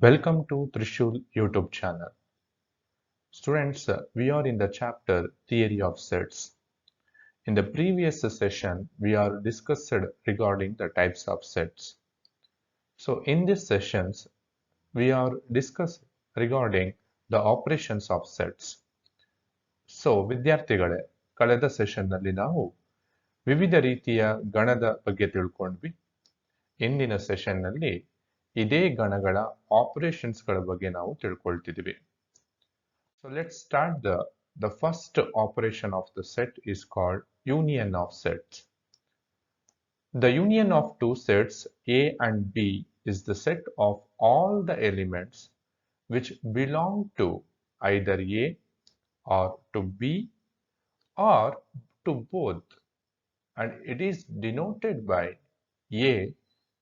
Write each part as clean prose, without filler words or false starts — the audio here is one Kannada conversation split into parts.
Welcome to Trishul YouTube channel. Students, we are in the chapter Theory of Sets. In the previous session, we are discussed regarding the types of sets. So in these sessions, we are discussed regarding the operations of sets. So ವಿದ್ಯಾರ್ಥಿಗಳೇ, ಕಳೆದ ಸೆಷನ್ನಲ್ಲಿ ನಾವು ವಿವಿಧ ರೀತಿಯ ಗಣದ ಬಗ್ಗೆ ತಿಳ್ಕೊಂಡ್ವಿ. ಇಂದಿನ ಸೆಷನ್ನಲ್ಲಿ ಇದೇ ಗಣಗಳ ಆಪರೇಷನ್ಸ್ಗಳ ಬಗ್ಗೆ ನಾವು ತಿಳ್ಕೊಳ್ತಿದ್ವಿ. So let's start the first operation of the set is called union of sets. The union of two sets A and B is the set of all the elements which belong to either A or to B or to both, and it is denoted by A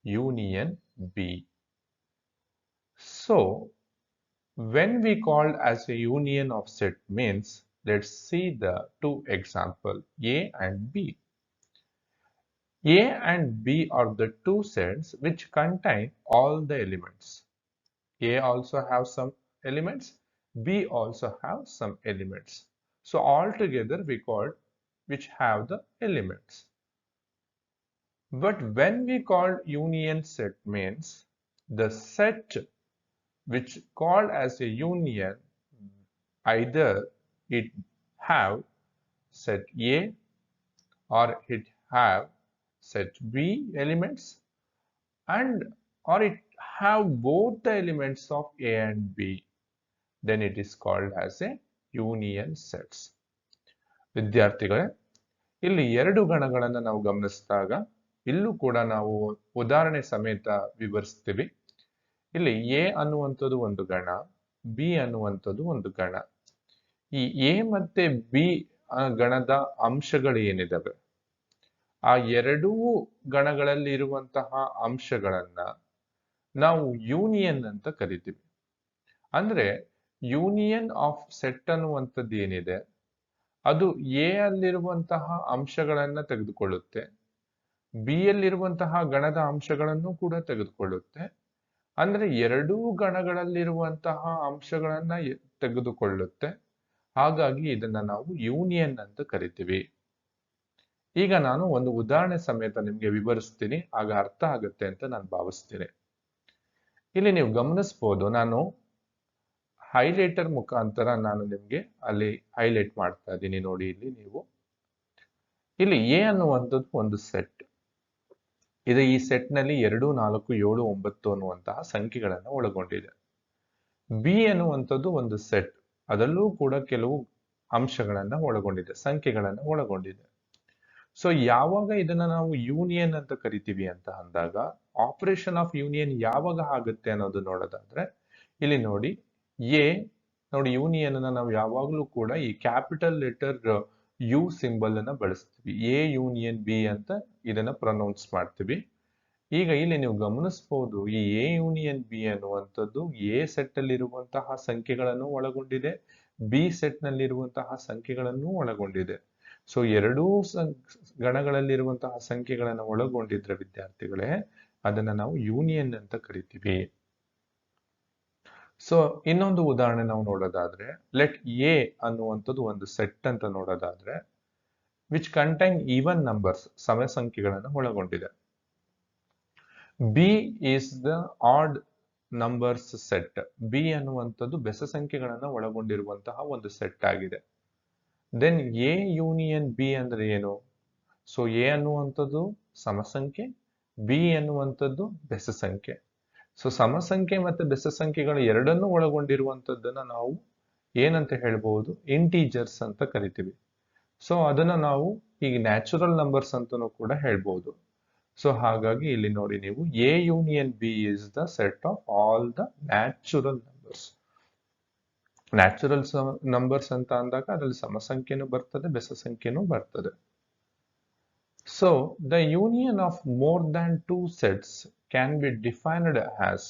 union B. So when we call as a union of set means, let's see the two examples A and B. A and B are the two sets which contain all the elements. A also have some elements, B also have some elements. So altogether we call which have the elements. But when we call union set means the set which called as a union, either it have set A or it have set B elements, and or it have both the elements of A and B, then it is called as a union sets. ವಿದ್ಯಾರ್ಥಿಗಳೇ, ಇಲ್ಲಿ ಎರಡು ಗಣಗಳನ್ನು ನಾವು ಗಮನಿಸಿದಾಗ ಇಲ್ಲೂ ಕೂಡ ನಾವು ಉದಾಹರಣೆ ಸಮೇತ ವಿವರಿಸ್ತೀವಿ. ಇಲ್ಲಿ ಎ ಅನ್ನುವಂಥದ್ದು ಒಂದು ಗಣ, ಬಿ ಅನ್ನುವಂಥದ್ದು ಒಂದು ಗಣ. ಈ ಎ ಮತ್ತೆ ಬಿ ಗಣದ ಅಂಶಗಳು ಏನಿದಾವೆ, ಆ ಎರಡೂ ಗಣಗಳಲ್ಲಿ ಇರುವಂತಹ ಅಂಶಗಳನ್ನ ನಾವು ಯೂನಿಯನ್ ಅಂತ ಕರಿತೀವಿ. ಅಂದ್ರೆ ಯೂನಿಯನ್ ಆಫ್ ಸೆಟ್ ಅನ್ನುವಂಥದ್ದು ಏನಿದೆ, ಅದು ಎ ಅಲ್ಲಿರುವಂತಹ ಅಂಶಗಳನ್ನ ತೆಗೆದುಕೊಳ್ಳುತ್ತೆ, ಬಿ ಯಲ್ಲಿರುವಂತಹ ಗಣದ ಅಂಶಗಳನ್ನು ಕೂಡ ತೆಗೆದುಕೊಳ್ಳುತ್ತೆ. ಅಂದ್ರೆ ಎರಡೂ ಗಣಗಳಲ್ಲಿರುವಂತಹ ಅಂಶಗಳನ್ನ ತೆಗೆದುಕೊಳ್ಳುತ್ತೆ. ಹಾಗಾಗಿ ಇದನ್ನ ನಾವು ಯೂನಿಯನ್ ಅಂತ ಕರಿತೀವಿ. ಈಗ ನಾನು ಒಂದು ಉದಾಹರಣೆ ಸಮೇತ ನಿಮ್ಗೆ ವಿವರಿಸ್ತೀನಿ, ಆಗ ಅರ್ಥ ಆಗುತ್ತೆ ಅಂತ ನಾನು ಭಾವಿಸ್ತೀನಿ. ಇಲ್ಲಿ ನೀವು ಗಮನಿಸ್ಬೋದು, ನಾನು ಹೈಲೈಟರ್ ಮುಖಾಂತರ ನಾನು ನಿಮ್ಗೆ ಅಲ್ಲಿ ಹೈಲೈಟ್ ಮಾಡ್ತಾ ಇದ್ದೀನಿ. ನೋಡಿ ಇಲ್ಲಿ ನೀವು ಇಲ್ಲಿ ಎ ಅನ್ನುವಂಥದ್ದು ಒಂದು ಸೆಟ್ ಇದು. ಈ ಸೆಟ್ ನಲ್ಲಿ 2, 4, 7, 9 ಅನ್ನುವಂತಹ ಸಂಖ್ಯೆಗಳನ್ನು ಒಳಗೊಂಡಿದೆ. ಬಿ ಅನ್ನುವಂಥದ್ದು ಒಂದು ಸೆಟ್, ಅದರಲ್ಲೂ ಕೂಡ ಕೆಲವು ಅಂಶಗಳನ್ನ ಒಳಗೊಂಡಿದೆ, ಸಂಖ್ಯೆಗಳನ್ನ ಒಳಗೊಂಡಿದೆ. ಸೊ ಯಾವಾಗ ಇದನ್ನ ನಾವು ಯೂನಿಯನ್ ಅಂತ ಕರಿತೀವಿ ಅಂತ ಅಂದಾಗ, ಆಪರೇಷನ್ ಆಫ್ ಯೂನಿಯನ್ ಯಾವಾಗ ಆಗುತ್ತೆ ಅನ್ನೋದು ನೋಡೋದಾದ್ರೆ, ಇಲ್ಲಿ ನೋಡಿ ಎ ನೋಡಿ, ಯೂನಿಯನ್ ಅನ್ನ ನಾವು ಯಾವಾಗ್ಲೂ ಕೂಡ ಈ ಕ್ಯಾಪಿಟಲ್ ಲೆಟರ್ ಯು ಸಿಂಬಲ್ ಅನ್ನ ಬಳಸ್ತೀವಿ. ಎ ಯೂನಿಯನ್ ಬಿ ಅಂತ ಇದನ್ನ ಪ್ರೊನೌನ್ಸ್ ಮಾಡ್ತೀವಿ. ಈಗ ಇಲ್ಲಿ ನೀವು ಗಮನಿಸಬಹುದು, ಈ ಎ ಯೂನಿಯನ್ ಬಿ ಅನ್ನುವಂಥದ್ದು ಎ ಸೆಟ್ ಅಲ್ಲಿ ಇರುವಂತಹ ಸಂಖ್ಯೆಗಳನ್ನು ಒಳಗೊಂಡಿದೆ, ಬಿ ಸೆಟ್ ನಲ್ಲಿ ಇರುವಂತಹ ಸಂಖ್ಯೆಗಳನ್ನು ಒಳಗೊಂಡಿದೆ. ಸೊ ಎರಡೂ ಗಣಗಳಲ್ಲಿರುವಂತಹ ಸಂಖ್ಯೆಗಳನ್ನು ಒಳಗೊಂಡಿದ್ರೆ ವಿದ್ಯಾರ್ಥಿಗಳೇ, ಅದನ್ನ ನಾವು ಯೂನಿಯನ್ ಅಂತ ಕರಿತೀವಿ. ಸೊ ಇನ್ನೊಂದು ಉದಾಹರಣೆ ನಾವು ನೋಡೋದಾದ್ರೆ, ಲೆಟ್ ಎ ಅನ್ನುವಂಥದ್ದು ಒಂದು ಸೆಟ್ ಅಂತ ನೋಡೋದಾದ್ರೆ, ವಿಚ್ ಕಂಟೈನ್ ಈವನ್ ನಂಬರ್ಸ್, ಸಮ ಸಂಖ್ಯೆಗಳನ್ನು ಒಳಗೊಂಡಿದೆ. B is the odd numbers set. B ಅನ್ನುವಂಥದ್ದು ಬೆಸ ಸಂಖ್ಯೆಗಳನ್ನು ಒಳಗೊಂಡಿರುವಂತಹ ಒಂದು ಸೆಟ್ ಆಗಿದೆ. ದೆನ್ ಎ ಯೂನಿಯನ್ ಬಿ ಅಂದ್ರೆ ಏನು? ಸೊ ಎ ಅನ್ನುವಂಥದ್ದು ಸಮಸಂಖ್ಯೆ, ಬಿ ಅನ್ನುವಂಥದ್ದು ಬೆಸ ಸಂಖ್ಯೆ. ಸೊ ಸಮಸಂಖ್ಯೆ ಮತ್ತೆ ಬೆಸ ಸಂಖ್ಯೆಗಳು ಎರಡನ್ನೂ ಒಳಗೊಂಡಿರುವಂಥದ್ದನ್ನ ನಾವು ಏನಂತ ಹೇಳ್ಬಹುದು? ಇಂಟೀಜರ್ಸ್ ಅಂತ ಕರಿತೀವಿ. ಸೊ ಅದನ್ನ ನಾವು ಈಗ ನ್ಯಾಚುರಲ್ ನಂಬರ್ಸ್ ಅಂತಾನೂ ಕೂಡ ಹೇಳ್ಬಹುದು. ಸೊ ಹಾಗಾಗಿ ಇಲ್ಲಿ ನೋಡಿ ನೀವು, A union B is the set of all the natural numbers. Natural numbers ಅಂತ ಅಂದಾಗ ಅದರಲ್ಲಿ ಸಮಸಂಖ್ಯೆನೂ ಬರ್ತದೆ, ಬೆಸ ಸಂಖ್ಯೆನೂ ಬರ್ತದೆ. So the union of more than two sets can be defined as.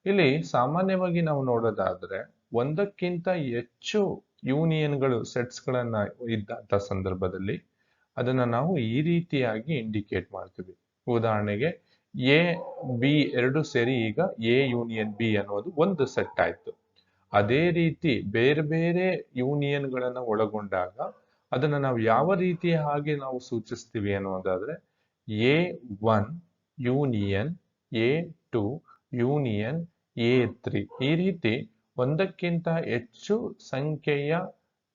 ಇಲ್ಲಿ ಸಾಮಾನ್ಯವಾಗಿ ನಾವು ನೋಡೋದಾದ್ರೆ, ಒಂದಕ್ಕಿಂತ ಹೆಚ್ಚು ಯೂನಿಯನ್ಗಳು ಸೆಟ್ಸ್ ಗಳನ್ನ ಇದ್ದಂತ ಸಂದರ್ಭದಲ್ಲಿ ಅದನ್ನ ನಾವು ಈ ರೀತಿಯಾಗಿ ಇಂಡಿಕೇಟ್ ಮಾಡ್ತೀವಿ. ಉದಾಹರಣೆಗೆ ಎ ಬಿ ಎರಡು ಸೇರಿ ಈಗ ಎ ಯೂನಿಯನ್ ಬಿ ಅನ್ನೋದು ಒಂದು ಸೆಟ್ ಆಯ್ತು. ಅದೇ ರೀತಿ ಬೇರೆ ಬೇರೆ ಯೂನಿಯನ್ಗಳನ್ನು ಒಳಗೊಂಡಾಗ ಅದನ್ನ ನಾವು ಯಾವ ರೀತಿಯ ಹಾಗೆ ನಾವು ಸೂಚಿಸ್ತೀವಿ ಅನ್ನೋದಾದ್ರೆ A one union A two union A three, ಈ ರೀತಿ ಒಂದಕ್ಕಿಂತ ಹೆಚ್ಚು ಸಂಖ್ಯೆಯ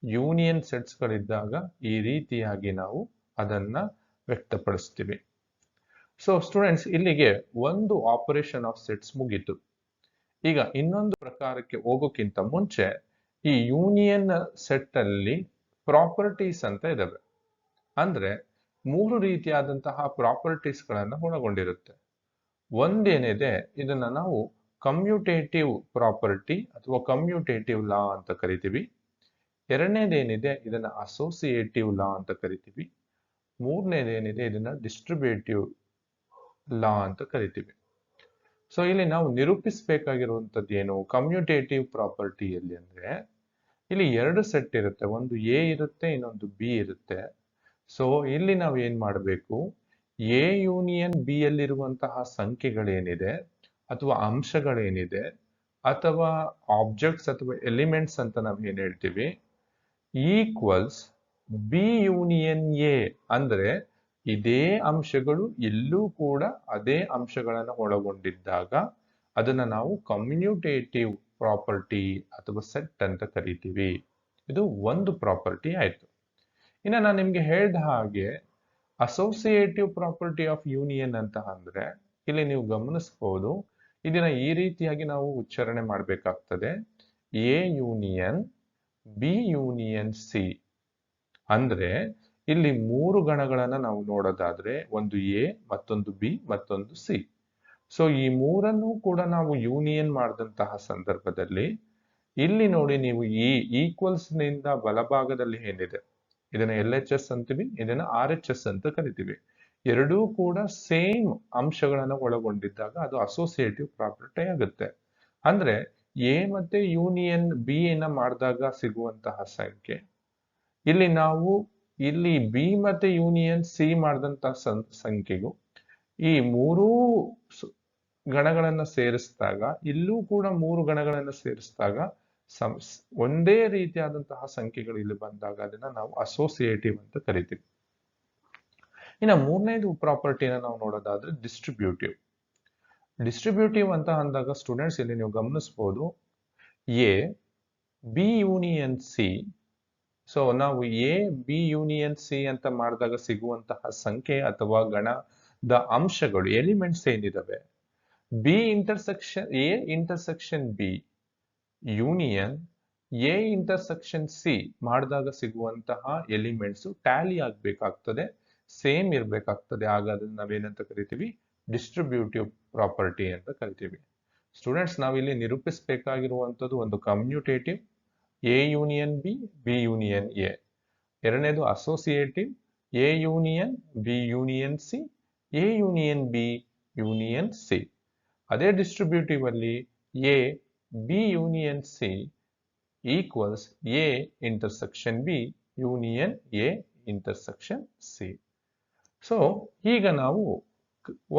ಯೂನಿಯನ್ ಸೆಟ್ಸ್ಗಳಿದ್ದಾಗ ಈ ರೀತಿಯಾಗಿ ನಾವು ಅದನ್ನ ವ್ಯಕ್ತಪಡಿಸ್ತೀವಿ. ಸೊ ಸ್ಟೂಡೆಂಟ್ಸ್, ಇಲ್ಲಿಗೆ ಒಂದು ಆಪರೇಷನ್ ಆಫ್ ಸೆಟ್ಸ್ ಮುಗೀತು. ಈಗ ಇನ್ನೊಂದು ಪ್ರಕಾರಕ್ಕೆ ಹೋಗೋಕ್ಕಿಂತ ಮುಂಚೆ ಈ ಯೂನಿಯನ್ ಸೆಟ್ ಅಲ್ಲಿ ಪ್ರಾಪರ್ಟೀಸ್ ಅಂತ ಇದಾವೆ. ಅಂದ್ರೆ 3 ರೀತಿಯಾದಂತಹ ಪ್ರಾಪರ್ಟೀಸ್ ಗಳನ್ನ ಒಳಗೊಂಡಿರುತ್ತೆ. ಒಂದೇನಿದೆ, ಇದನ್ನ ನಾವು ಕಮ್ಯೂಟೇಟಿವ್ ಪ್ರಾಪರ್ಟಿ ಅಥವಾ ಕಮ್ಯೂಟೇಟಿವ್ ಲಾ ಅಂತ ಕರಿತೀವಿ. ಎರಡನೇದೇನಿದೆ, ಇದನ್ನ ಅಸೋಸಿಯೇಟಿವ್ ಲಾ ಅಂತ ಕರಿತೀವಿ. ಮೂರನೇದೇನಿದೆ, ಇದನ್ನ ಡಿಸ್ಟ್ರಿಬ್ಯೂಟಿವ್ ಲಾ ಅಂತ ಕರಿತೀವಿ. ಸೊ ಇಲ್ಲಿ ನಾವು ನಿರೂಪಿಸಬೇಕಾಗಿರುವಂತದ್ದು ಏನು ಕಮ್ಯೂಟೇಟಿವ್ ಪ್ರಾಪರ್ಟಿಯಲ್ಲಿ ಅಂದ್ರೆ, ಇಲ್ಲಿ ಎರಡು ಸೆಟ್ ಇರುತ್ತೆ, ಒಂದು ಎ ಇರುತ್ತೆ, ಇನ್ನೊಂದು ಬಿ ಇರುತ್ತೆ. ಸೊ ಇಲ್ಲಿ ನಾವು ಏನ್ ಮಾಡಬೇಕು, ಎ ಯೂನಿಯನ್ ಬಿ ಯಲ್ಲಿರುವಂತಹ ಸಂಖ್ಯೆಗಳೇನಿದೆ ಅಥವಾ ಅಂಶಗಳೇನಿದೆ ಅಥವಾ ಆಬ್ಜೆಕ್ಟ್ಸ್ ಅಥವಾ ಎಲಿಮೆಂಟ್ಸ್ ಅಂತ ನಾವು ಏನ್ ಹೇಳ್ತೀವಿ, ಈಕ್ವಲ್ಸ್ ಬಿ ಯೂನಿಯನ್ ಎ, ಅಂದ್ರೆ ಇದೇ ಅಂಶಗಳು ಎಲ್ಲೂ ಕೂಡ ಅದೇ ಅಂಶಗಳನ್ನು ಒಳಗೊಂಡಿದ್ದಾಗ ಅದನ್ನ ನಾವು ಕಮ್ಯೂಟೇಟಿವ್ ಪ್ರಾಪರ್ಟಿ ಅಥವಾ ಸೆಟ್ ಅಂತ ಕರಿತೀವಿ. ಇದು ಒಂದು ಪ್ರಾಪರ್ಟಿ ಆಯ್ತು. ಇನ್ನು ನಾನು ನಿಮ್ಗೆ ಹೇಳಿದ ಹಾಗೆ ಅಸೋಸಿಯೇಟಿವ್ ಪ್ರಾಪರ್ಟಿ ಆಫ್ ಯೂನಿಯನ್ ಅಂತ ಅಂದ್ರೆ, ಇಲ್ಲಿ ನೀವು ಗಮನಿಸಬಹುದು, ಇದನ್ನ ಈ ರೀತಿಯಾಗಿ ನಾವು ಉಚ್ಚಾರಣೆ ಮಾಡಬೇಕಾಗ್ತದೆ, A union B union C. ಅಂದ್ರೆ ಇಲ್ಲಿ 3 ಗಣಗಳನ್ನ ನಾವು ನೋಡೋದಾದ್ರೆ, ಒಂದು ಎ, ಮತ್ತೊಂದು ಬಿ, ಮತ್ತೊಂದು ಸಿ. ಸೊ ಈ ಮೂರನ್ನು ಕೂಡ ನಾವು ಯೂನಿಯನ್ ಮಾಡಿದಂತಹ ಸಂದರ್ಭದಲ್ಲಿ ಇಲ್ಲಿ ನೋಡಿ, ನೀವು ಈ ಈಕ್ವಲ್ಸ್ ನಿಂದ ಬಲಭಾಗದಲ್ಲಿ ಏನಿದೆ ಇದನ್ನ LHS ಅಂತೀವಿ, ಇದನ್ನ RHS ಅಂತ ಕರಿತೀವಿ. ಎರಡೂ ಕೂಡ ಸೇಮ್ ಅಂಶಗಳನ್ನ ಒಳಗೊಂಡಿದ್ದಾಗ ಅದು ಅಸೋಸಿಯೇಟಿವ್ ಪ್ರಾಪರ್ಟಿ ಆಗುತ್ತೆ. ಅಂದ್ರೆ ಎ ಮತ್ತೆ ಯೂನಿಯನ್ ಬಿ ನ ಮಾಡಿದಾಗ ಸಿಗುವಂತಹ ಸಂಖ್ಯೆ, ಇಲ್ಲಿ ನಾವು ಇಲ್ಲಿ ಬಿ ಮತ್ತೆ ಯೂನಿಯನ್ ಸಿ ಮಾಡಿದಂತಹ ಸಂಖ್ಯೆಗೂ ಈ ಮೂರೂ ಗಣಗಳನ್ನ ಸೇರಿಸಿದಾಗ, ಇಲ್ಲೂ ಕೂಡ 3 ಗಣಗಳನ್ನ ಸೇರಿಸಿದಾಗ ಒಂದೇ ರೀತಿಯಾದಂತಹ ಸಂಖ್ಯೆಗಳು ಇಲ್ಲಿ ಬಂದಾಗ ಅದನ್ನ ನಾವು ಅಸೋಸಿಯೇಟಿವ್ ಅಂತ ಕರಿತೀವಿ. ಇನ್ನು ಮೂರನೇದು ಪ್ರಾಪರ್ಟಿನ ನಾವು ನೋಡೋದಾದ್ರೆ ಡಿಸ್ಟ್ರಿಬ್ಯೂಟಿವ್. ಡಿಸ್ಟ್ರಿಬ್ಯೂಟಿವ್ ಅಂತ ಅಂದಾಗ ಸ್ಟೂಡೆಂಟ್ಸ್, ಇಲ್ಲಿ ನೀವು ಗಮನಿಸಬಹುದು, A B union C. So ನಾವು ಎ ಬಿ ಯೂನಿಯನ್ ಸಿ ಅಂತ ಮಾಡಿದಾಗ ಸಿಗುವಂತಹ ಸಂಖ್ಯೆ ಅಥವಾ ಗಣದ ಅಂಶಗಳು ಎಲಿಮೆಂಟ್ಸ್ ಏನಿದಾವೆ, B intersection A intersection B union A intersection C ಮಾಡಿದಾಗ ಸಿಗುವಂತಹ ಎಲಿಮೆಂಟ್ಸ್ ಟ್ಯಾಲಿ ಆಗ್ಬೇಕಾಗ್ತದೆ, ಸೇಮ್ ಇರ್ಬೇಕಾಗ್ತದೆ. ಆಗ ಅದನ್ನ ನಾವೇನಂತ ಕರಿತೀವಿ, ಡಿಸ್ಟ್ರಿಬ್ಯೂಟಿವ್ ಪ್ರಾಪರ್ಟಿ ಅಂತ ಕರಿತೀವಿ. ಸ್ಟೂಡೆಂಟ್ಸ್, ನಾವಿಲ್ಲಿ ನಿರೂಪಿಸಬೇಕಾಗಿರುವಂತದ್ದು ಒಂದು commutative A union B, B union A. ಎರಡನೇದು associative A union B union C, A union B union C. ಅದೇ ಡಿಸ್ಟ್ರಿಬ್ಯೂಟಿವ್ ಅಲ್ಲಿ A B union C equals A intersection B union A intersection C. So ಈಗ ನಾವು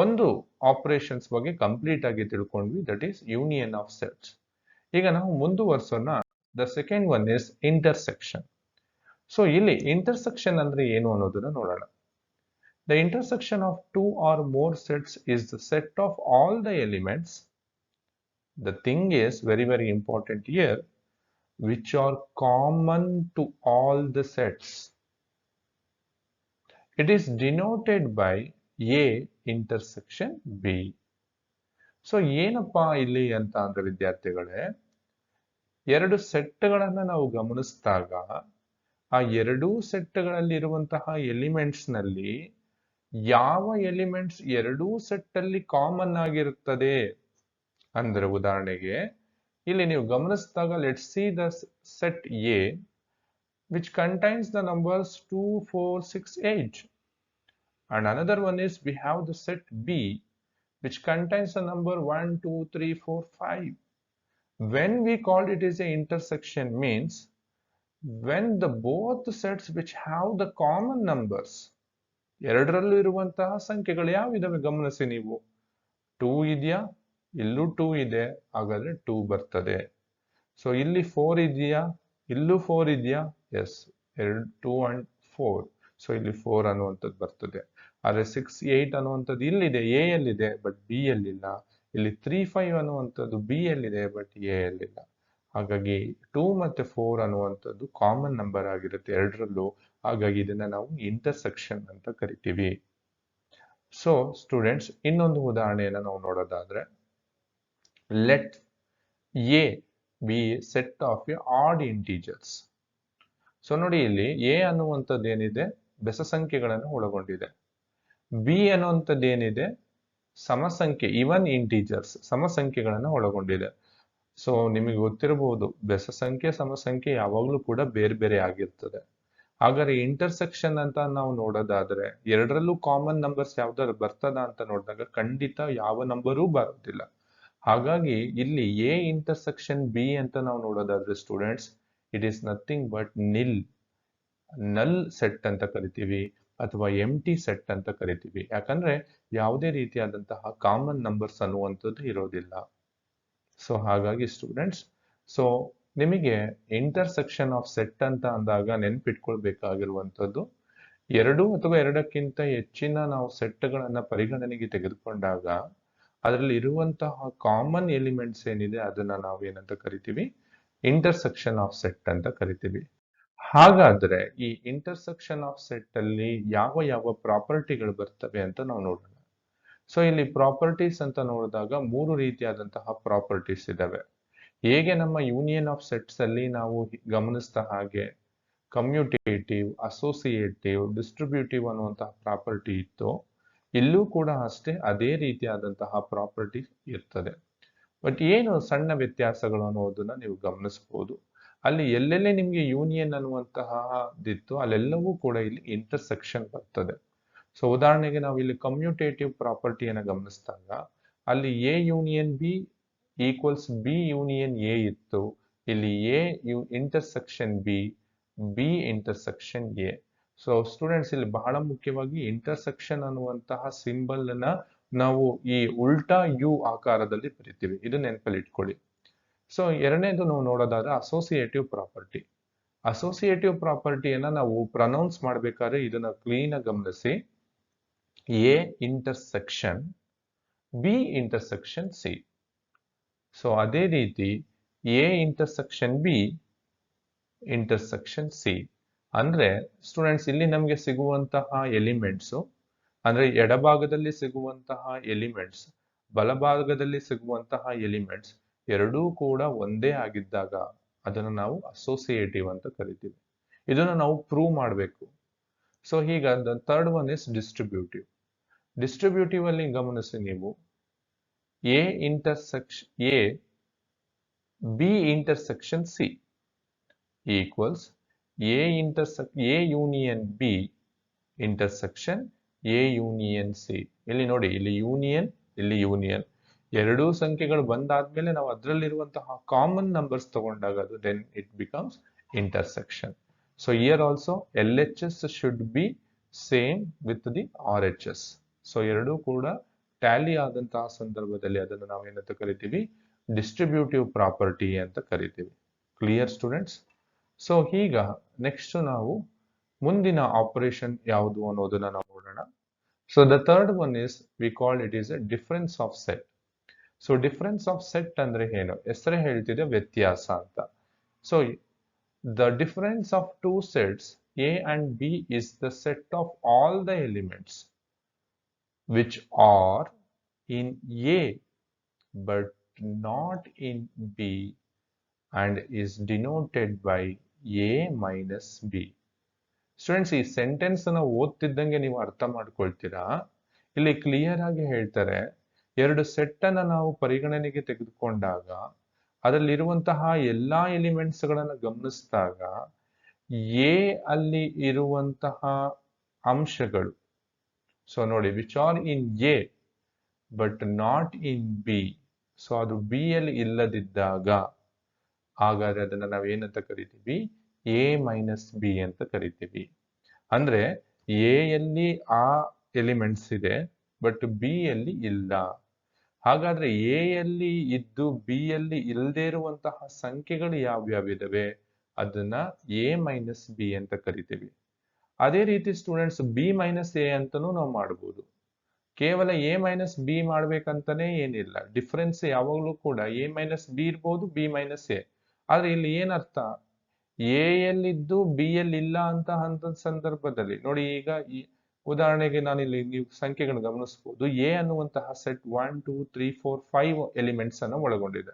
ಒಂದು ಆಪರೇಷನ್ಸ್ ಬಗ್ಗೆ ಕಂಪ್ಲೀಟ್ ಆಗಿ ತಿಳ್ಕೊಂಡ್ವಿ, that is union of sets. ಈಗ ನಾವು ಮುಂದುವರ್ಸೋಣ. The second one is intersection. So ಇಲ್ಲಿ ಇಂಟರ್ಸೆಕ್ಷನ್ ಅಂದ್ರೆ ಏನು ಅನ್ನೋದನ್ನ ನೋಡೋಣ. The intersection of two or more sets is the set of all the elements. The thing is very important here, which are common to all the sets. It is denoted by A intersection B. So ಏನಪ್ಪಾ ಇಲ್ಲಿ ಅಂತ ಅಂದ್ರೆ ವಿದ್ಯಾರ್ಥಿಗಳೇ, ಎರಡು ಸೆಟ್ಗಳನ್ನ ನಾವು ಗಮನಿಸಿದಾಗ ಆ ಎರಡೂ ಸೆಟ್ಗಳಲ್ಲಿ ಇರುವಂತಹ ಎಲಿಮೆಂಟ್ಸ್ ನಲ್ಲಿ ಯಾವ ಎಲಿಮೆಂಟ್ಸ್ ಎರಡೂ ಸೆಟ್ ಅಲ್ಲಿ ಕಾಮನ್ ಆಗಿರುತ್ತದೆ ಅಂದ್ರೆ, ಉದಾಹರಣೆಗೆ ಇಲ್ಲಿ ನೀವು ಗಮನಿಸಿದಾಗ let's see the set A which contains the numbers 2, 4, 6, 8, and another one is we have the set B which contains the number 1, 2, 3, 4, 5. When we call it as a intersection means when the both sets which have the common numbers, ಎರಡರಲ್ಲೂ ಇರುವಂತಹ ಸಂಖ್ಯೆಗಳು ಯಾವಿದಾವೆ ಗಮನಿಸಿ ನೀವು. 2 ಇದೆಯಾ? ಇಲ್ಲೂ 2 ಇದೆ, ಹಾಗಾದ್ರೆ 2 ಬರ್ತದೆ. ಸೊ ಇಲ್ಲಿ 4 ಇದೆಯಾ? ಇಲ್ಲೂ 4 ಇದೆಯಾ? S, 2 and 4. ಸೊ ಇಲ್ಲಿ 4 ಅನ್ನುವಂಥದ್ದು ಬರ್ತದೆ. ಆದ್ರೆ 6, 8 ಅನ್ನುವಂಥದ್ದು ಇಲ್ಲಿದೆ, ಎ ಯಲ್ಲಿದೆ, ಬಟ್ ಬಿ ಯಲ್ಲಿಲ್ಲ. ಇಲ್ಲಿ 3, 5 ಅನ್ನುವಂಥದ್ದು ಬಿ ಯಲ್ಲಿದೆ, ಬಟ್ ಎ ಯಲ್ಲಿಲ್ಲ. ಹಾಗಾಗಿ 2 ಮತ್ತೆ 4 ಅನ್ನುವಂಥದ್ದು ಕಾಮನ್ ನಂಬರ್ ಆಗಿರುತ್ತೆ ಎರಡರಲ್ಲೂ. ಹಾಗಾಗಿ ಇದನ್ನ ನಾವು ಇಂಟರ್ಸೆಕ್ಷನ್ ಅಂತ ಕರಿತೀವಿ. ಸೊ ಸ್ಟೂಡೆಂಟ್ಸ್, ಇನ್ನೊಂದು ಉದಾಹರಣೆಯನ್ನು ನಾವು ನೋಡೋದಾದ್ರೆ, let A B set of A odd integers. So ನೋಡಿ, ಇಲ್ಲಿ ಎ ಅನ್ನುವಂಥದ್ದು ಏನಿದೆ, ಬೆಸ ಸಂಖ್ಯೆಗಳನ್ನು ಒಳಗೊಂಡಿದೆ. ಬಿ ಅನ್ನುವಂಥದ್ದು ಏನಿದೆ, ಸಮಸಂಖ್ಯೆ, ಇವನ್ ಇಂಟೀಜರ್ಸ್, ಸಮಸಂಖ್ಯೆಗಳನ್ನು ಒಳಗೊಂಡಿದೆ. ಸೊ ನಿಮಗೆ ಗೊತ್ತಿರಬಹುದು, ಬೆಸ ಸಂಖ್ಯೆ ಸಮಸಂಖ್ಯೆ ಯಾವಾಗಲೂ ಕೂಡ ಬೇರೆ ಬೇರೆ ಆಗಿರ್ತದೆ. ಹಾಗಾದ್ರೆ ಇಂಟರ್ಸೆಕ್ಷನ್ ಅಂತ ನಾವು ನೋಡೋದಾದ್ರೆ, ಎರಡರಲ್ಲೂ ಕಾಮನ್ ನಂಬರ್ಸ್ ಯಾವ್ದಾದ್ರು ಬರ್ತದ ಅಂತ ನೋಡಿದಾಗ ಖಂಡಿತ ಯಾವ ನಂಬರೂ ಬರೋದಿಲ್ಲ. ಹಾಗಾಗಿ ಇಲ್ಲಿ ಎ ಇಂಟರ್ಸೆಕ್ಷನ್ ಬಿ ಅಂತ ನಾವು ನೋಡೋದಾದ್ರೆ students, it is nothing but ನಲ್ ಸೆಟ್ ಅಂತ ಕರಿತೀವಿ, ಅಥವಾ ಎಂಟಿ ಸೆಟ್ ಅಂತ ಕರಿತೀವಿ. ಯಾಕಂದ್ರೆ ಯಾವುದೇ ರೀತಿಯಾದಂತಹ ಕಾಮನ್ ನಂಬರ್ಸ್ ಅನ್ನುವಂಥದ್ದು ಇರೋದಿಲ್ಲ. ಸೊ ಹಾಗಾಗಿ ಸ್ಟೂಡೆಂಟ್ಸ್, ಸೊ ನಿಮಗೆ ಇಂಟರ್ಸೆಕ್ಷನ್ ಆಫ್ ಸೆಟ್ ಅಂತ ಅಂದಾಗ ನೆನ್ಪಿಟ್ಕೊಳ್ಬೇಕಾಗಿರುವಂಥದ್ದು, ಎರಡು ಅಥವಾ ಎರಡಕ್ಕಿಂತ ಹೆಚ್ಚಿನ ನಾವು ಸೆಟ್ಗಳನ್ನ ಪರಿಗಣನೆಗೆ ತೆಗೆದುಕೊಂಡಾಗ ಅದರಲ್ಲಿ ಇರುವಂತಹ ಕಾಮನ್ ಎಲಿಮೆಂಟ್ಸ್ ಏನಿದೆ ಅದನ್ನ ನಾವು ಏನಂತ ಕರಿತೀವಿ, ಇಂಟರ್ಸೆಕ್ಷನ್ ಆಫ್ ಸೆಟ್ ಅಂತ ಕರಿತೀವಿ. ಹಾಗಾದ್ರೆ ಈ ಇಂಟರ್ಸೆಕ್ಷನ್ ಆಫ್ ಸೆಟ್ ಅಲ್ಲಿ ಯಾವ ಯಾವ ಪ್ರಾಪರ್ಟಿಗಳು ಬರ್ತವೆ ಅಂತ ನಾವು ನೋಡೋಣ. ಸೊ ಇಲ್ಲಿ ಪ್ರಾಪರ್ಟೀಸ್ ಅಂತ ನೋಡಿದಾಗ 3 ರೀತಿಯಾದಂತಹ ಪ್ರಾಪರ್ಟೀಸ್ ಇದಾವೆ. ಹೇಗೆ ನಮ್ಮ ಯೂನಿಯನ್ ಆಫ್ ಸೆಟ್ಸ್ ಅಲ್ಲಿ ನಾವು ಗಮನಿಸಿದ ಹಾಗೆ ಕಮ್ಯೂಟೇಟಿವ್, ಅಸೋಸಿಯೇಟಿವ್, ಡಿಸ್ಟ್ರಿಬ್ಯೂಟಿವ್ ಅನ್ನುವಂತಹ ಪ್ರಾಪರ್ಟಿ ಇತ್ತು, ಇಲ್ಲೂ ಕೂಡ ಅಷ್ಟೇ ಅದೇ ರೀತಿಯಾದಂತಹ ಪ್ರಾಪರ್ಟಿ ಇರ್ತದೆ. ಬಟ್ ಏನು ಸಣ್ಣ ವ್ಯತ್ಯಾಸಗಳು ಅನ್ನೋದನ್ನ ನೀವು ಗಮನಿಸಬಹುದು. ಅಲ್ಲಿ ಎಲ್ಲೆಲ್ಲಿ ನಿಮ್ಗೆ ಯೂನಿಯನ್ ಅನ್ನುವಂತಹದಿತ್ತು ಅಲ್ಲೆಲ್ಲವೂ ಕೂಡ ಇಲ್ಲಿ ಇಂಟರ್ಸೆಕ್ಷನ್ ಬರ್ತದೆ. ಸೊ ಉದಾಹರಣೆಗೆ ನಾವು ಇಲ್ಲಿ ಕಮ್ಯೂಟೇಟಿವ್ ಪ್ರಾಪರ್ಟಿಯನ್ನು ಗಮನಿಸಿದಾಗ ಅಲ್ಲಿ A union B equals B union A ಇತ್ತು. ಇಲ್ಲಿ A intersection B, B intersection A. So students, ಇಲ್ಲಿ ಬಹಳ ಮುಖ್ಯವಾಗಿ ಇಂಟರ್ಸೆಕ್ಷನ್ ಅನ್ನುವಂತಹ ಸಿಂಬಲ್ ಅನ್ನ ನಾವು ಈ ಉಲ್ಟಾ ಯು ಆಕಾರದಲ್ಲಿ ಬರಿತೀವಿ, ಇದು ನೆನಪಲ್ಲಿ ಇಟ್ಕೊಳ್ಳಿ. ಸೊ ಎರಡನೇದು ನಾವು ನೋಡೋದಾದ್ರೆ ಅಸೋಸಿಯೇಟಿವ್ ಪ್ರಾಪರ್ಟಿ. ಅಸೋಸಿಯೇಟಿವ್ ಪ್ರಾಪರ್ಟಿಯನ್ನ ನಾವು ಪ್ರನೌನ್ಸ್ ಮಾಡ್ಬೇಕಾದ್ರೆ ಇದನ್ನ ಕ್ಲೀನ್ ಆಗಿ ಗಮನಿಸಿ, A intersection B intersection C. So ಅದೇ ರೀತಿ A intersection B intersection C. ಅಂದ್ರೆ ಸ್ಟೂಡೆಂಟ್ಸ್, ಇಲ್ಲಿ ನಮಗೆ ಸಿಗುವಂತಹ ಎಲಿಮೆಂಟ್ಸ್ ಅಂದ್ರೆ ಎಡಭಾಗದಲ್ಲಿ ಸಿಗುವಂತಹ ಎಲಿಮೆಂಟ್ಸ್, ಬಲಭಾಗದಲ್ಲಿ ಸಿಗುವಂತಹ ಎಲಿಮೆಂಟ್ಸ್ ಎರಡೂ ಕೂಡ ಒಂದೇ ಆಗಿದ್ದಾಗ ಅದನ್ನು ನಾವು ಅಸೋಸಿಯೇಟಿವ್ ಅಂತ ಕರಿತೀವಿ. ಇದನ್ನು ನಾವು ಪ್ರೂವ್ ಮಾಡಬೇಕು. ಸೊ ಈಗ the third one is distributive. Distributive ಅಲ್ಲಿ ಗಮನಿಸಿ ನೀವು, A intersection A B intersection C equals A union B intersection A union C. ಇಲ್ಲಿ ನೋಡಿ, ಇಲ್ಲಿ ಯೂನಿಯನ್, ಇಲ್ಲಿ ಯೂನಿಯನ್, ಎರಡೂ ಸಂಖ್ಯೆಗಳು ಬಂದಾದ್ಮೇಲೆ ನಾವು ಅದರಲ್ಲಿರುವಂತಹ ಕಾಮನ್ ನಂಬರ್ಸ್ ತಗೊಂಡಾಗ ಅದು then it becomes intersection. So here also LHS should be same with the RHS. So ಎರಡೂ ಕೂಡ ಟ್ಯಾಲಿ ಆದಂತಹ ಸಂದರ್ಭದಲ್ಲಿ ಅದನ್ನು ನಾವು ಏನಂತ ಕರಿತೀವಿ, ಡಿಸ್ಟ್ರಿಬ್ಯೂಟಿವ್ ಪ್ರಾಪರ್ಟಿ ಅಂತ ಕರಿತೀವಿ. Clear students? ಸೊ ಈಗ ನೆಕ್ಸ್ಟ್ ನಾವು ಮುಂದಿನ ಆಪರೇಷನ್ ಯಾವುದು ಅನ್ನೋದನ್ನ ನಾವು ನೋಡೋಣ. So the third one is we call it is A difference of set. So difference of set ಅಂದ್ರೆ ಏನು? ಹೆಸರೇ ಹೇಳ್ತಿದೆ ವ್ಯತ್ಯಾಸ ಅಂತ. So the difference of two sets A and B is the set of all the elements which are in A but not in B and is denoted by A minus B. Students, ಈ ಸೆಂಟೆನ್ಸ್ ಅನ್ನ ಓದ್ತಿದ್ದಂಗೆ ನೀವು ಅರ್ಥ ಮಾಡ್ಕೊಳ್ತೀರಾ. ಇಲ್ಲಿ ಕ್ಲಿಯರ್ ಆಗಿ ಹೇಳ್ತಾರೆ, ಎರಡು ಸೆಟ್ ಅನ್ನ ನಾವು ಪರಿಗಣನೆಗೆ ತೆಗೆದುಕೊಂಡಾಗ ಅದರಲ್ಲಿರುವಂತಹ ಎಲ್ಲಾ ಎಲಿಮೆಂಟ್ಸ್ ಗಳನ್ನ ಗಮನಿಸಿದಾಗ ಎ ಅಲ್ಲಿ ಇರುವಂತಹ ಅಂಶಗಳು, ಸೊ ನೋಡಿ, which are in a but not in B, so ಅದು ಬಿ ಅಲ್ಲಿ ಇಲ್ಲದಿದ್ದಾಗ ಹಾಗಾದ್ರೆ ಅದನ್ನ ನಾವು ಏನಂತ ಕರಿತೀವಿ, ಎ ಮೈನಸ್ ಬಿ ಅಂತ ಕರಿತೀವಿ. ಅಂದ್ರೆ ಎ ಯಲ್ಲಿ ಆ ಎಲಿಮೆಂಟ್ಸ್ ಇದೆ ಬಟ್ ಬಿ ಯಲ್ಲಿ ಇಲ್ಲ. ಹಾಗಾದ್ರೆ ಎ ಯಲ್ಲಿ ಇದ್ದು ಬಿ ಯಲ್ಲಿ ಇಲ್ಲದೆ ಇರುವಂತಹ ಸಂಖ್ಯೆಗಳು ಯಾವ್ಯಾವಿದಾವೆ ಅದನ್ನ ಎ ಮೈನಸ್ ಬಿ ಅಂತ ಕರಿತೀವಿ. ಅದೇ ರೀತಿ ಸ್ಟೂಡೆಂಟ್ಸ್ ಬಿ ಮೈನಸ್ ಎ ಅಂತಾನೂ ನಾವು ಮಾಡ್ಬೋದು. ಕೇವಲ ಎ ಮೈನಸ್ ಬಿ ಮಾಡ್ಬೇಕಂತಾನೆ ಏನಿಲ್ಲ, ಡಿಫರೆನ್ಸ್ ಯಾವಾಗಲೂ ಕೂಡ ಎ ಮೈನಸ್ ಬಿ ಇರ್ಬೋದು, ಬಿ ಮೈನಸ್ ಎ. ಆದ್ರೆ ಇಲ್ಲಿ ಏನರ್ಥ, ಎ ಯಲ್ಲಿದ್ದು ಬಿ ಯಲ್ಲಿ ಇಲ್ಲ ಅಂತ ಸಂದರ್ಭದಲ್ಲಿ ನೋಡಿ, ಈಗ ಈ ಉದಾಹರಣೆಗೆ ನಾನಿಲ್ಲಿ ನೀವು ಸಂಖ್ಯೆಗಳನ್ನು ಗಮನಿಸಬಹುದು. ಎ ಅನ್ನುವಂತಹ ಸೆಟ್ 1 2 3 4 5 ಎಲಿಮೆಂಟ್ಸ್ ಅನ್ನು ಒಳಗೊಂಡಿದೆ.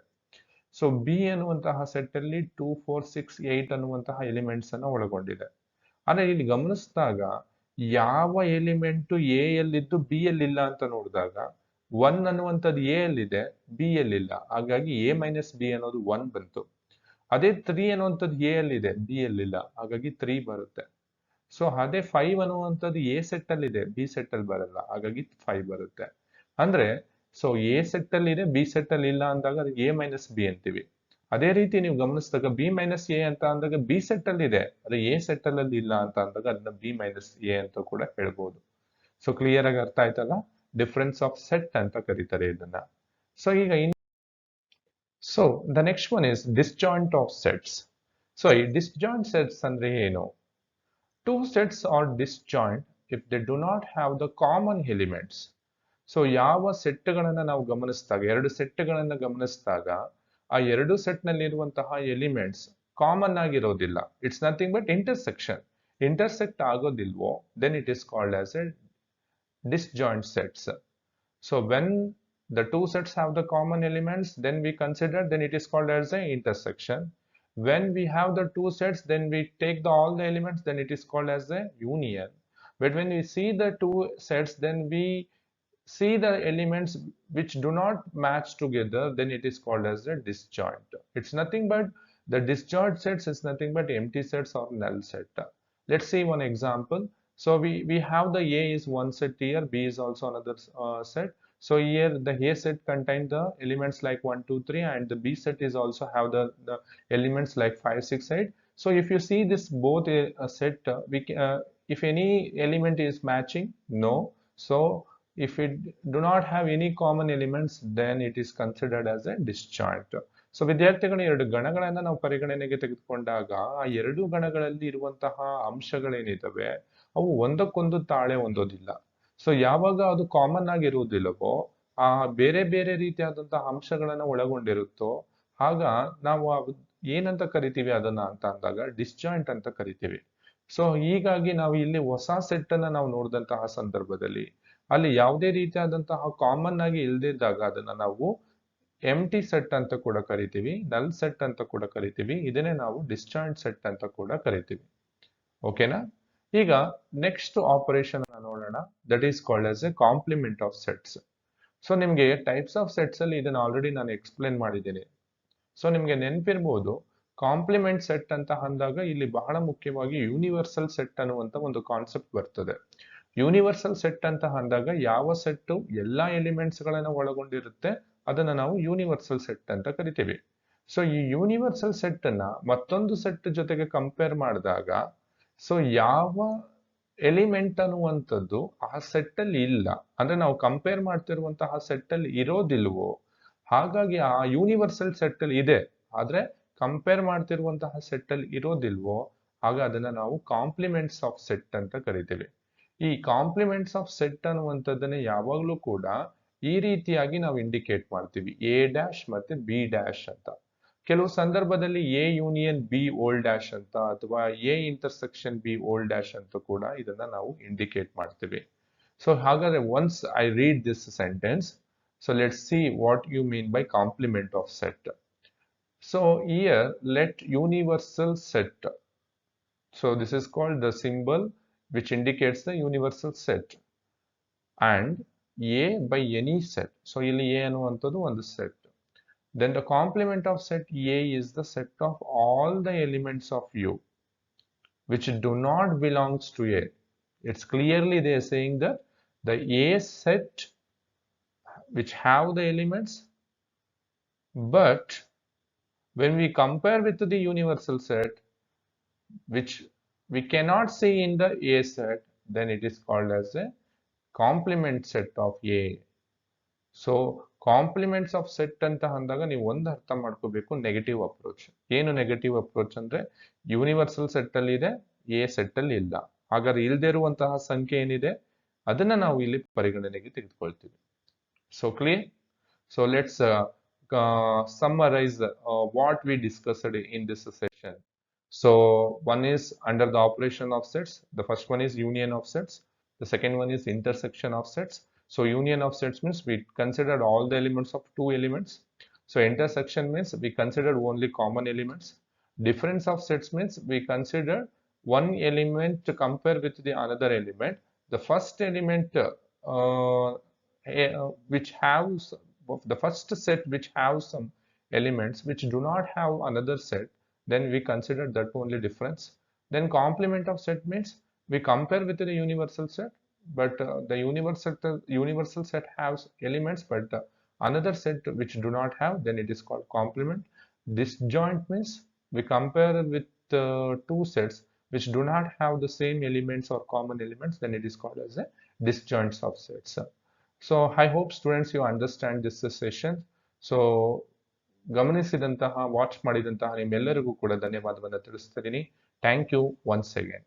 ಸೊ ಬಿ ಅನ್ನುವಂತಹ ಸೆಟ್ ಅಲ್ಲಿ 2 4 6 8 ಅನ್ನುವಂತಹ ಎಲಿಮೆಂಟ್ಸ್ ಅನ್ನು ಒಳಗೊಂಡಿದೆ. ಆದ್ರೆ ಇಲ್ಲಿ ಗಮನಿಸಿದಾಗ ಯಾವ ಎಲಿಮೆಂಟ್ ಎ ಯಲ್ಲಿದ್ದು ಬಿ ಯಲ್ಲಿಲ್ಲ ಅಂತ ನೋಡಿದಾಗ 1 ಅನ್ನುವಂಥದ್ದು ಎ ಯಲ್ಲಿದೆ, ಬಿ ಯಲ್ಲಿಲ್ಲ. ಹಾಗಾಗಿ ಎ ಮೈನಸ್ ಬಿ ಅನ್ನೋದು 1 ಬಂತು. ಅದೇ 3 ಅನ್ನುವಂಥದ್ದು ಎ ಯಲ್ಲಿದೆ, ಬಿ ಯಲ್ಲಿಲ್ಲ, ಹಾಗಾಗಿ 3 ಬರುತ್ತೆ. ಸೊ ಅದೇ 5 ಅನ್ನುವಂಥದ್ದು ಎ ಸೆಟ್ ಅಲ್ಲಿ ಇದೆ, ಬಿ ಸೆಟ್ ಅಲ್ಲಿ ಬರಲ್ಲ, ಹಾಗಾಗಿ 5 ಬರುತ್ತೆ. ಅಂದ್ರೆ ಸೊ ಎ ಸೆಟ್ ಅಲ್ಲಿ ಇದೆ, ಬಿ ಸೆಟ್ ಅಲ್ಲಿ ಇಲ್ಲ ಅಂದಾಗ ಅದು ಎ ಮೈನಸ್ ಬಿ ಅಂತೀವಿ. ಅದೇ ರೀತಿ ನೀವು ಗಮನಿಸಿದಾಗ ಬಿ ಮೈನಸ್ ಎ ಅಂತ ಅಂದಾಗ ಬಿ ಸೆಟ್ ಅಲ್ಲಿ ಇದೆ, ಅದು ಎ ಸೆಟ್ ಅಲ್ಲಿ ಇಲ್ಲ ಅಂತ ಅಂದಾಗ ಅದನ್ನ ಬಿ ಮೈನಸ್ ಎ ಅಂತ ಕೂಡ ಹೇಳ್ಬೋದು. ಸೊ ಕ್ಲಿಯರ್ ಆಗಿ ಅರ್ಥ ಆಯ್ತಲ್ಲ, ಡಿಫರೆನ್ಸ್ ಆಫ್ ಸೆಟ್ ಅಂತ ಕರೀತಾರೆ ಇದನ್ನ. ಸೊ ಈಗ so the next one is disjoint of sets. So ಈ ಡಿಸ್ಜಾಯಿಂಟ್ ಸೆಟ್ಸ್ ಅಂದ್ರೆ ಏನು? Two sets are disjoint if they do not have the common elements. So ಯಾವ ಸೆಟ್ಗಳನ್ನ ನಾವು ಗಮನಿಸಿದಾಗ, ಎರಡು ಸೆಟ್ಗಳನ್ನ ಗಮನಿಸಿದಾಗ ಆ ಎರಡು ಸೆಟ್ ನಲ್ಲಿ ಇರುವಂತಹ ಎಲಿಮೆಂಟ್ಸ್ ಕಾಮನ್ ಆಗಿರೋದಿಲ್ಲ. It's nothing but intersection. Intersect ಆಗೋದಿಲ್ವೋ, then it is called as a disjoint sets. So when the two sets have the common elements, then we consider, then it is called as a intersection. When we have the two sets, then we take all the elements, then it is called as a union. But when we see the two sets, then we see the elements which do not match together, then it is called as a disjoint. It's nothing but the disjoint sets is nothing but empty sets or null set. Let's see one example. So we have the A is one set here, B is also another set. So here the A set contains the elements like 1 2 3, and the B set is also have the elements like 5 6 8. So if you see this both set, if any element is matching, no. So if it do not have any common elements, then it is considered as a disjoint. So ವಿದ್ಯಾರ್ಥಿಗಳು ಎರಡು ಗಣಗಳನ್ನ ನಾವು ಪರಿಗಣನೆಗೆ ತೆಗೆದುಕೊಂಡಾಗ ಆ ಎರಡು ಗಣಗಳಲ್ಲಿ ಇರುವಂತಹ ಅಂಶಗಳೇನಿದಾವೆ ಅವು ಒಂದಕ್ಕೊಂದು ತಾಳೆ ಹೊಂದೋದಿಲ್ಲ. ಸೊ ಯಾವಾಗ ಅದು ಕಾಮನ್ ಆಗಿರುವುದಿಲ್ಲವೋ, ಆ ಬೇರೆ ಬೇರೆ ರೀತಿಯಾದಂತಹ ಅಂಶಗಳನ್ನ ಒಳಗೊಂಡಿರುತ್ತೋ, ಆಗ ನಾವು ಏನಂತ ಕರಿತೀವಿ ಅದನ್ನ ಅಂತ ಅಂದಾಗ ಡಿಸ್ಜಾಯಿಂಟ್ ಅಂತ ಕರಿತೀವಿ. ಸೊ ಹೀಗಾಗಿ ನಾವು ಇಲ್ಲಿ ಹೊಸ ಸೆಟ್ ಅನ್ನ ನಾವು ನೋಡಿದಂತಹ ಸಂದರ್ಭದಲ್ಲಿ ಅಲ್ಲಿ ಯಾವುದೇ ರೀತಿಯಾದಂತಹ ಕಾಮನ್ ಆಗಿ ಇಲ್ದಿದ್ದಾಗ ಅದನ್ನ ನಾವು ಎಂಟಿ ಸೆಟ್ ಅಂತ ಕೂಡ ಕರಿತೀವಿ, ನಲ್ ಸೆಟ್ ಅಂತ ಕೂಡ ಕರಿತೀವಿ. ಇದನ್ನೇ ನಾವು ಡಿಸ್ಜಾಯಿಂಟ್ ಸೆಟ್ ಅಂತ ಕೂಡ ಕರಿತೀವಿ. ಓಕೆನಾ? ಈಗ ನೆಕ್ಸ್ಟ್ ಆಪರೇಷನ್ ನೋಡೋಣ, that is called as A complement of sets. So ನಿಮ್ಗೆ ಟೈಪ್ಸ್ ಆಫ್ ಸೆಟ್ಸ್ ಅಲ್ಲಿ ಇದನ್ನ ಆಲ್ರೆಡಿ ನಾನು ಎಕ್ಸ್ಪ್ಲೇನ್ ಮಾಡಿದ್ದೀನಿ. ಸೊ ನಿಮ್ಗೆ ನೆನಪಿರ್ಬೋದು, ಕಾಂಪ್ಲಿಮೆಂಟ್ ಸೆಟ್ ಅಂತ ಅಂದಾಗ ಇಲ್ಲಿ ಬಹಳ ಮುಖ್ಯವಾಗಿ ಯೂನಿವರ್ಸಲ್ ಸೆಟ್ ಅನ್ನುವಂತ ಒಂದು ಕಾನ್ಸೆಪ್ಟ್ ಬರ್ತದೆ. ಯೂನಿವರ್ಸಲ್ ಸೆಟ್ ಅಂತ ಅಂದಾಗ ಯಾವ ಸೆಟ್ ಎಲ್ಲಾ ಎಲಿಮೆಂಟ್ಸ್ ಗಳನ್ನ ಒಳಗೊಂಡಿರುತ್ತೆ ಅದನ್ನ ನಾವು ಯೂನಿವರ್ಸಲ್ ಸೆಟ್ ಅಂತ ಕರಿತೀವಿ. ಸೊ ಈ ಯೂನಿವರ್ಸಲ್ ಸೆಟ್ ಅನ್ನ ಮತ್ತೊಂದು ಸೆಟ್ ಜೊತೆಗೆ ಕಂಪೇರ್ ಮಾಡಿದಾಗ, ಸೊ ಯಾವ ಎಲಿಮೆಂಟ್ ಅನ್ನುವಂಥದ್ದು ಆ ಸೆಟ್ ಅಲ್ಲಿ ಇಲ್ಲ, ಅಂದ್ರೆ ನಾವು ಕಂಪೇರ್ ಮಾಡ್ತಿರುವಂತಹ ಸೆಟ್ ಅಲ್ಲಿ ಇರೋದಿಲ್ವೋ, ಹಾಗಾಗಿ ಆ ಯೂನಿವರ್ಸಲ್ ಸೆಟ್ ಅಲ್ಲಿ ಇದೆ ಆದ್ರೆ ಕಂಪೇರ್ ಮಾಡ್ತಿರುವಂತಹ ಸೆಟ್ ಅಲ್ಲಿ ಇರೋದಿಲ್ವೋ, ಆಗ ಅದನ್ನ ನಾವು ಕಾಂಪ್ಲಿಮೆಂಟ್ಸ್ ಆಫ್ ಸೆಟ್ ಅಂತ ಕರಿತೀವಿ. ಈ ಕಾಂಪ್ಲಿಮೆಂಟ್ಸ್ ಆಫ್ ಸೆಟ್ ಅನ್ನುವಂಥದ್ದನ್ನ ಯಾವಾಗ್ಲೂ ಕೂಡ ಈ ರೀತಿಯಾಗಿ ನಾವು ಇಂಡಿಕೇಟ್ ಮಾಡ್ತೀವಿ, ಎ ಡ್ಯಾಶ್ ಮತ್ತೆ ಬಿ ಡ್ಯಾಶ್ ಅಂತ. ಕೆಲವು ಸಂದರ್ಭದಲ್ಲಿ A union B whole dash ಅಂತ, ಅಥವಾ A intersection B whole dash ಅಂತ ಕೂಡ ಇದನ್ನ ನಾವು ಇಂಡಿಕೇಟ್ ಮಾಡ್ತೀವಿ. ಸೊ ಹಾಗಾದ್ರೆ once I read this sentence, so let's see what you mean by complement of set. So here let universal set, so this is called the symbol which indicates the universal set, and A by any set. So ಇಲ್ಲಿ A ಅನ್ನುವಂಥದ್ದು ಒಂದು set. Then the complement of set A is the set of all the elements of U which do not belongs to A. It's clearly they are saying that the A set which have the elements, but when we compare with the universal set which we cannot see in the A set, then it is called as a complement set of A. So compliments of set ಅಂತ ಅಂದಾಗ ನೀವು ಒಂದು ಅರ್ಥ ಮಾಡ್ಕೋಬೇಕು, ನೆಗೆಟಿವ್ ಅಪ್ರೋಚ್. ಏನು ನೆಗೆಟಿವ್ ಅಪ್ರೋಚ್ ಅಂದ್ರೆ ಯೂನಿವರ್ಸಲ್ ಸೆಟ್ ಅಲ್ಲಿ ಇದೆ, ಎ ಸೆಟ್ ಅಲ್ಲಿ ಇಲ್ಲ. ಹಾಗಾದ್ರೆ ಇಲ್ಲದೆ ಇರುವಂತಹ ಸಂಖ್ಯೆ ಏನಿದೆ ಅದನ್ನ ನಾವು ಇಲ್ಲಿ ಪರಿಗಣನೆಗೆ ತೆಗೆದುಕೊಳ್ತೀವಿ. So clear? So let's summarize what we discussed in this session. So one is under the operation of sets. The first one is union of sets. The second one is intersection of sets. So union of sets means we considered all the elements of two elements. So intersection means we considered only common elements. Difference of sets means we consider one element to compare with the another element. The first element which has the first set which have some elements which do not have another set, then we consider that only difference. Then complement of set means we compare with the universal set, but the universal set has elements, but another set which do not have, then it is called complement. Disjoint means we compare with two sets which do not have the same elements or common elements, then it is called as a disjoints of sets. So I hope students you understand this session. So ಗಮನಿಸಿದಂತಹ ವಾಚ್ ಮಾಡಿದಂತಹ ನಿಮ್ಮೆಲ್ಲರಿಗೂ ಕೂಡ ಧನ್ಯವಾದವನ್ನು ತಿಳಿಸ್ತಿದ್ದೀನಿ. Thank you once again.